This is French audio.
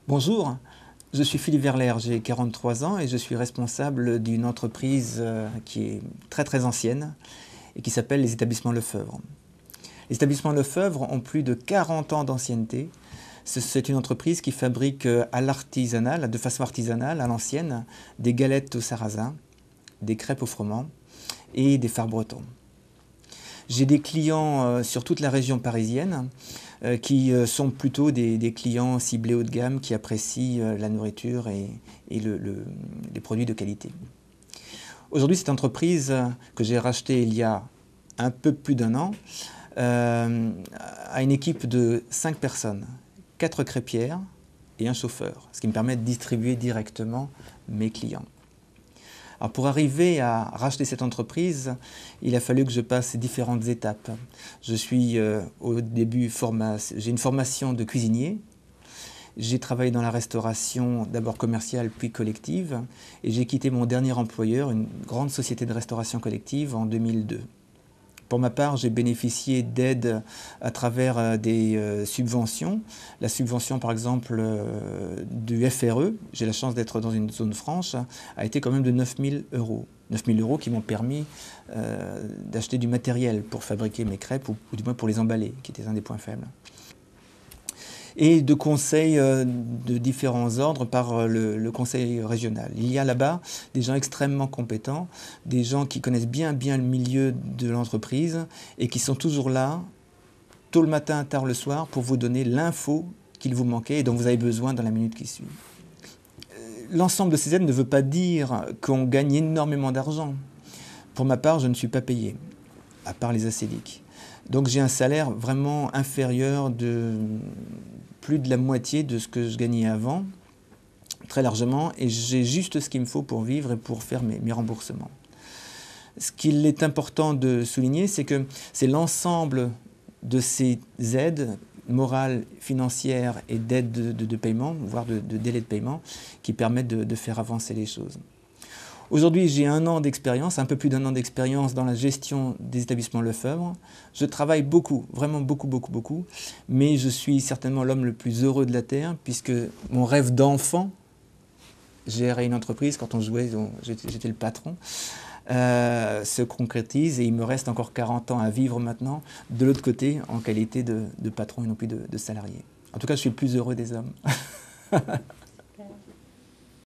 Bonjour, je suis Philippe Verler, j'ai 43 ans et je suis responsable d'une entreprise qui est très ancienne et qui s'appelle les Établissements Lefebvre. Les Établissements Lefebvre ont plus de 40 ans d'ancienneté. C'est une entreprise qui fabrique à l'artisanal, de façon artisanale, à l'ancienne, des galettes au sarrasin, des crêpes au froment et des fards bretons. J'ai des clients sur toute la région parisienne qui sont plutôt des clients ciblés haut de gamme qui apprécient la nourriture et les produits de qualité. Aujourd'hui, cette entreprise que j'ai rachetée il y a un peu plus d'un an a une équipe de 5 personnes, 4 crêpières et un chauffeur, ce qui me permet de distribuer directement mes clients. Alors pour arriver à racheter cette entreprise, il a fallu que je passe différentes étapes. Je suis au début, j'ai une formation de cuisinier. J'ai travaillé dans la restauration, d'abord commerciale puis collective. Et j'ai quitté mon dernier employeur, une grande société de restauration collective, en 2002. Pour ma part, j'ai bénéficié d'aides à travers des subventions. La subvention, par exemple, du FRE, j'ai la chance d'être dans une zone franche, a été quand même de 9 000 €. 9 000 € qui m'ont permis d'acheter du matériel pour fabriquer mes crêpes, ou du moins pour les emballer, qui était un des points faibles. Et de conseils de différents ordres par le conseil régional. Il y a là-bas des gens extrêmement compétents, des gens qui connaissent bien le milieu de l'entreprise et qui sont toujours là, tôt le matin, tard le soir, pour vous donner l'info qu'il vous manquait et dont vous avez besoin dans la minute qui suit. L'ensemble de ces aides ne veut pas dire qu'on gagne énormément d'argent. Pour ma part, je ne suis pas payé, à part les acédiques. Donc j'ai un salaire vraiment inférieur de plus de la moitié de ce que je gagnais avant, très largement, et j'ai juste ce qu'il me faut pour vivre et pour faire mes remboursements. Ce qu'il est important de souligner, c'est que c'est l'ensemble de ces aides morales, financières et d'aides de paiement, voire de délai de paiement, qui permettent de faire avancer les choses. Aujourd'hui, j'ai 1 an d'expérience, un peu plus d'1 an d'expérience dans la gestion des établissements Lefebvre. Je travaille beaucoup, vraiment beaucoup, mais je suis certainement l'homme le plus heureux de la Terre, puisque mon rêve d'enfant, gérer une entreprise, quand on jouait, j'étais le patron, se concrétise et il me reste encore 40 ans à vivre maintenant, de l'autre côté, en qualité de patron et non plus de salarié. En tout cas, je suis le plus heureux des hommes.